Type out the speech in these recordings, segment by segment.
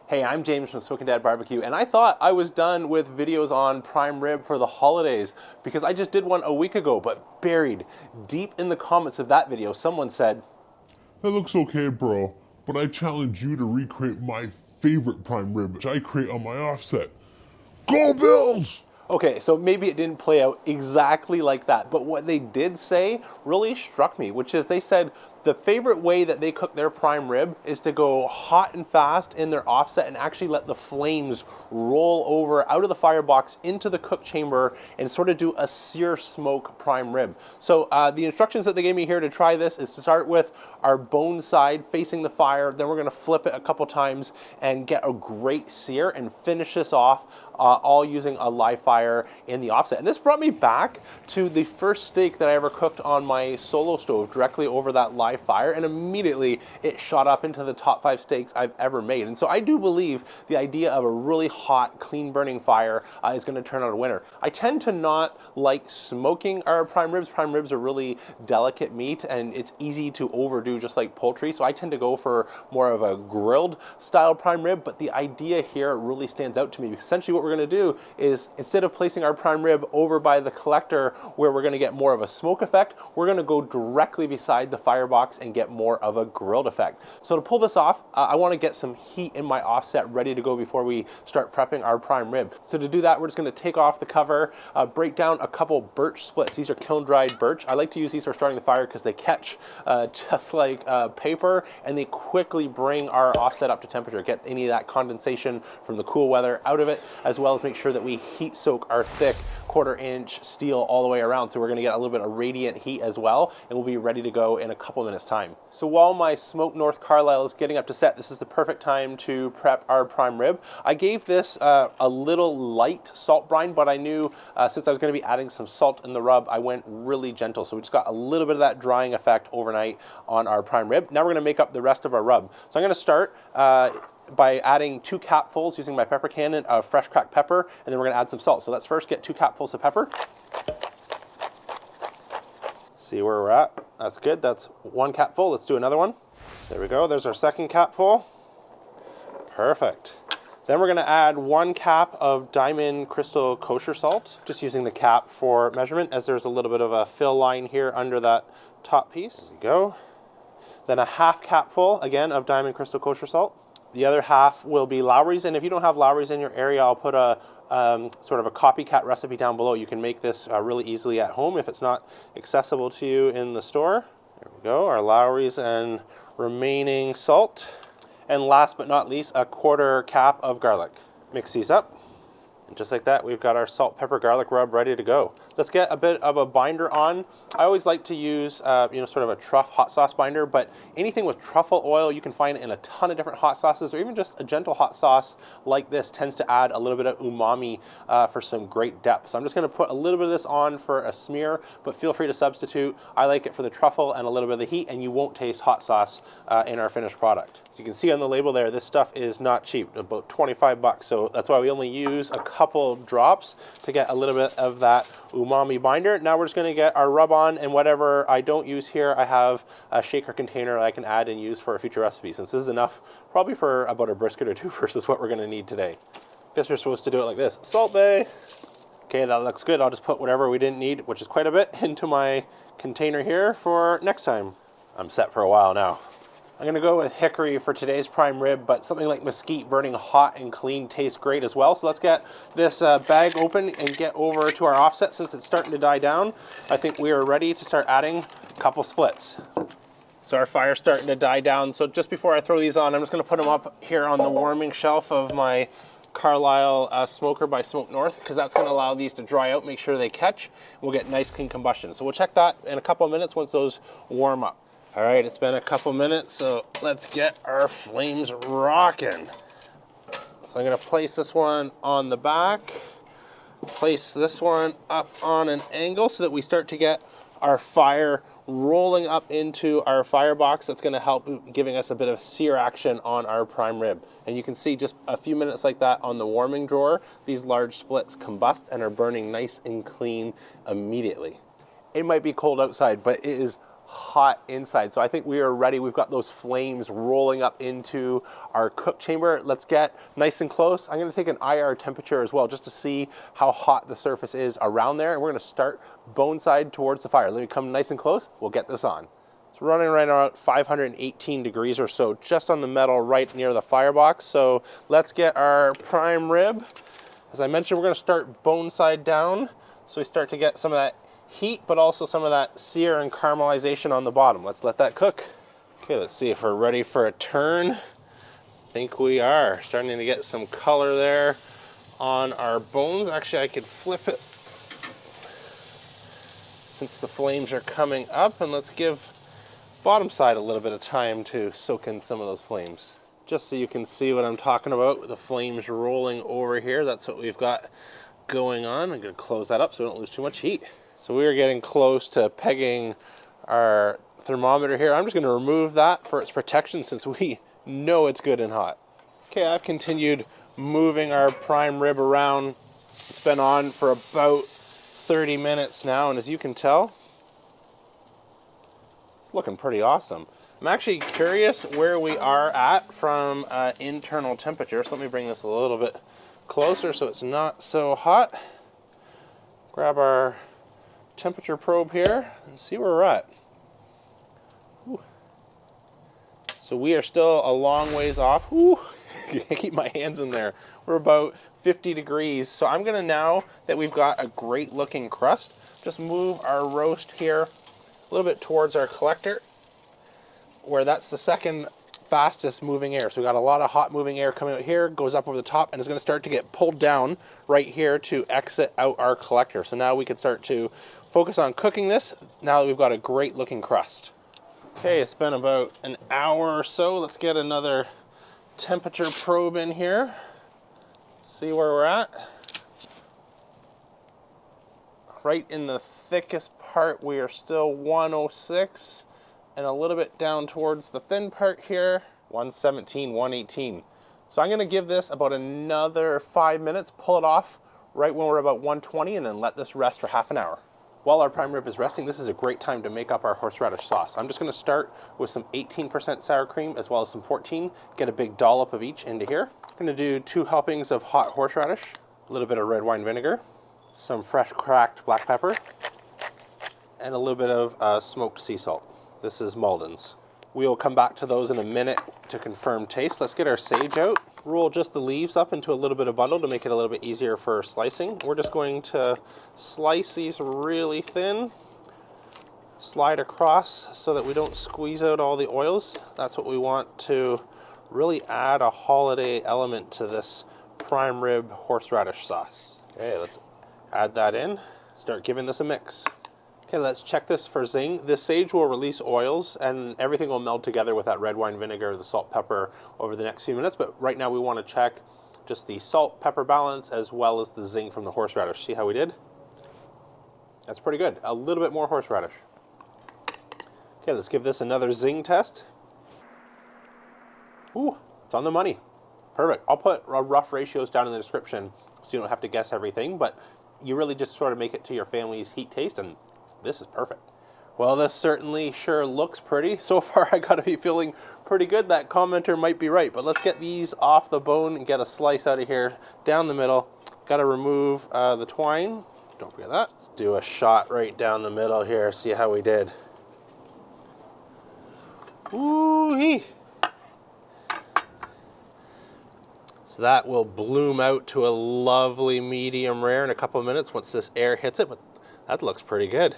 Hey, I'm James from Smoke Dad Barbecue, and I thought I was done with videos on prime rib for the holidays because I just did one a week ago, but buried deep in the comments of that video, someone said, That looks okay, bro, but I challenge you to recreate my favorite prime rib, which I create on my offset. Go Bills! okay, so maybe it didn't play out exactly like that, but what they did say really struck me, which is they said the favorite way that they cook their prime rib is to go hot and fast in their offset and actually let the flames roll over out of the firebox into the cook chamber and sort of do a sear smoke prime rib. So the instructions that they gave me here to try this is to start with our bone side facing the fire, then we're gonna flip it a couple times and get a great sear and finish this off all using a live fire in the offset. And this brought me back to the first steak that I ever cooked on my solo stove directly over that live fire, and immediately it shot up into the top 5 steaks I've ever made. And so I do believe the idea of a really hot, clean burning fire is gonna turn out a winner. I tend to not like smoking our prime ribs. Prime ribs are really delicate meat and it's easy to overdo just like poultry. So I tend to go for more of a grilled style prime rib, but the idea here really stands out to me because essentially what we're going to do is instead of placing our prime rib over by the collector where we're going to get more of a smoke effect, we're going to go directly beside the firebox and get more of a grilled effect. So to pull this off, I want to get some heat in my offset ready to go before we start prepping our prime rib. So to do that, we're just going to take off the cover, break down a couple birch splits. These are kiln dried birch. I like to use these for starting the fire because they catch just like paper, and they quickly bring our offset up to temperature, get any of that condensation from the cool weather out of it, as well as make sure that we heat soak our thick 1/4 inch steel all the way around. So we're going to get a little bit of radiant heat as well, and we'll be ready to go in a couple minutes time. So while my Smoke North Carlisle is getting up to set, this is the perfect time to prep our prime rib. I gave this a little light salt brine, but I knew since I was going to be adding some salt in the rub, I went really gentle. So we just got a little bit of that drying effect overnight on our prime rib. Now we're going to make up the rest of our rub. So I'm going to start by adding 2 capfuls using my pepper cannon of fresh cracked pepper, and then we're going to add some salt. So let's first get 2 capfuls of pepper. See where we're at. That's good. That's 1 capful. Let's do another one. There we go. There's our second capful. Perfect. Then we're going to add 1 cap of Diamond Crystal Kosher Salt, just using the cap for measurement, as there's a little bit of a fill line here under that top piece. There we go. Then a 1/2 capful, again, of Diamond Crystal Kosher Salt. The other half will be Lowry's, and if you don't have Lowry's in your area, I'll put a sort of a copycat recipe down below. You can make this really easily at home if it's not accessible to you in the store. There we go, our Lowry's and remaining salt. And last but not least, a 1/4 cap of garlic. Mix these up. And just like that, we've got our salt, pepper, garlic rub ready to go. Let's get a bit of a binder on. I always like to use, sort of a truff hot sauce binder, but anything with truffle oil, you can find it in a ton of different hot sauces, or even just a gentle hot sauce like this tends to add a little bit of umami for some great depth. So I'm just gonna put a little bit of this on for a smear, but feel free to substitute. I like it for the truffle and a little bit of the heat, and you won't taste hot sauce in our finished product. So you can see on the label there, this stuff is not cheap, about 25 bucks. So that's why we only use a couple drops to get a little bit of that umami binder. Now we're just going to get our rub on, and whatever I don't use here, I have a shaker container I can add and use for a future recipe, since this is enough probably for about a brisket or 2 versus what we're going to need today. Guess you're supposed to do it like this. Salt Bay. Okay, that looks good. I'll just put whatever we didn't need, which is quite a bit, into my container here for next time. I'm set for a while now. I'm gonna go with hickory for today's prime rib, but something like mesquite burning hot and clean tastes great as well. So let's get this bag open and get over to our offset since it's starting to die down. I think we are ready to start adding a couple splits. So our fire's starting to die down. So just before I throw these on, I'm just gonna put them up here on the warming shelf of my Carlisle smoker by Smoke North, because that's going to allow these to dry out, make sure they catch. We'll get nice clean combustion. So we'll check that in a couple of minutes once those warm up. All right, it's been a couple minutes, so let's get our flames rocking. So I'm going to place this one on the back, place this one up on an angle so that we start to get our fire rolling up into our firebox. That's going to help giving us a bit of sear action on our prime rib. And you can see just a few minutes like that on the warming drawer, these large splits combust and are burning nice and clean immediately. It might be cold outside, but it is hot inside. So I think we are ready. We've got those flames rolling up into our cook chamber. Let's get nice and close. I'm going to take an IR temperature as well just to see how hot the surface is around there. And we're going to start bone side towards the fire. Let me come nice and close. We'll get this on. It's running right around 518 degrees or so, just on the metal right near the firebox. So let's get our prime rib. As I mentioned, we're going to start bone side down. So we start to get some of that heat, but also some of that sear and caramelization on the bottom. Let's let that cook. Okay, let's see if we're ready for a turn. I think we are. Starting to get some color there on our bones. Actually, I could flip it since the flames are coming up, and let's give bottom side a little bit of time to soak in some of those flames. Just so you can see what I'm talking about with the flames rolling over here. That's what we've got going on. I'm going to close that up so we don't lose too much heat. So we are getting close to pegging our thermometer here. I'm just going to remove that for its protection since we know it's good and hot. Okay, I've continued moving our prime rib around. It's been on for about 30 minutes now, and as you can tell, it's looking pretty awesome. I'm actually curious where we are at from internal temperature. So let me bring this a little bit closer so it's not so hot. Grab our temperature probe here and see where we're at. Ooh. So we are still a long ways off. Ooh. I can't keep my hands in there. We're about 50 degrees. So I'm gonna, now that we've got a great looking crust, just move our roast here a little bit towards our collector, where that's the second fastest moving air. So we got a lot of hot moving air coming out here, goes up over the top, and it's going to start to get pulled down right here to exit out our collector. So now we can start to focus on cooking this now that we've got a great looking crust. Okay, it's been about an hour or so. Let's get another temperature probe in here. See where we're at. Right in the thickest part, we are still 106. And a little bit down towards the thin part here, 117, 118. So I'm going to give this about another 5 minutes, pull it off right when we're about 120, and then let this rest for half an hour. While our prime rib is resting, this is a great time to make up our horseradish sauce. I'm just going to start with some 18% sour cream as well as some 14. Get a big dollop of each into here. I'm going to do 2 helpings of hot horseradish, a little bit of red wine vinegar, some fresh cracked black pepper, and a little bit of smoked sea salt. This is Malden's. We'll come back to those in a minute to confirm taste. Let's get our sage out. Roll just the leaves up into a little bit of bundle to make it a little bit easier for slicing. We're just going to slice these really thin, slide across so that we don't squeeze out all the oils. That's what we want to really add a holiday element to this prime rib horseradish sauce. Okay, let's add that in. Start giving this a mix. Okay, let's check this for zing. This sage will release oils and everything will meld together with that red wine vinegar, the salt, pepper over the next few minutes. But right now we want to check just the salt, pepper balance as well as the zing from the horseradish. See how we did? That's pretty good. A little bit more horseradish. Okay, let's give this another zing test. Ooh, it's on the money. Perfect. I'll put rough ratios down in the description so you don't have to guess everything, but you really just sort of make it to your family's heat taste, and this is perfect. Well, this certainly sure looks pretty. So far, I gotta be feeling pretty good. That commenter might be right, but let's get these off the bone and get a slice out of here down the middle. Gotta remove the twine. Don't forget that. Let's do a shot right down the middle here. See how we did. Ooh-hee. So that will bloom out to a lovely medium rare in a couple of minutes once this air hits it, but that looks pretty good.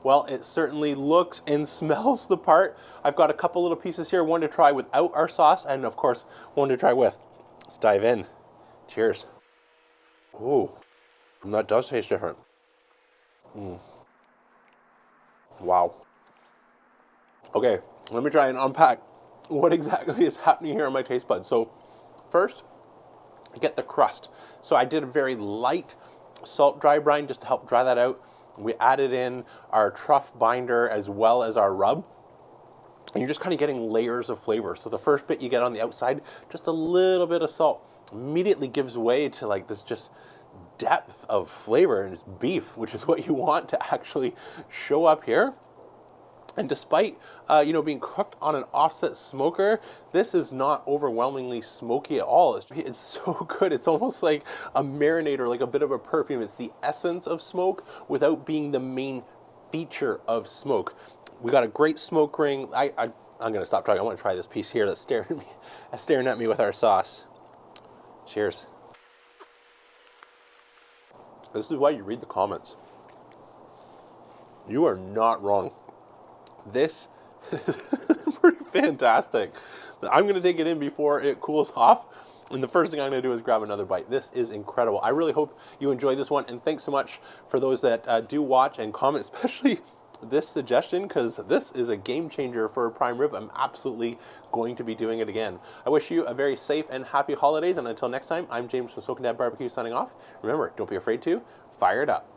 Well, it certainly looks and smells the part. I've got a couple little pieces here, one to try without our sauce, and of course, one to try with. Let's dive in. Cheers. Ooh, that does taste different. Wow. Okay, let me try and unpack what exactly is happening here in my taste buds. So first, get the crust. So I did a very light salt dry brine just to help dry that out. We added in our truff binder as well as our rub. And you're just kind of getting layers of flavor. So the first bit you get on the outside, just a little bit of salt, immediately gives way to like this just depth of flavor, and it's beef, which is what you want to actually show up here. And despite, being cooked on an offset smoker, this is not overwhelmingly smoky at all. It's so good. It's almost like a marinade, like a bit of a perfume. It's the essence of smoke without being the main feature of smoke. We got a great smoke ring. I'm going to stop talking. I want to try this piece here that's staring at me with our sauce. Cheers. This is why you read the comments. You are not wrong. This is pretty fantastic. I'm going to take it in before it cools off. And the first thing I'm going to do is grab another bite. This is incredible. I really hope you enjoyed this one. And thanks so much for those that do watch and comment, especially this suggestion, because this is a game changer for prime rib. I'm absolutely going to be doing it again. I wish you a very safe and happy holidays. And until next time, I'm James from Smoke North Barbecue signing off. Remember, don't be afraid to fire it up.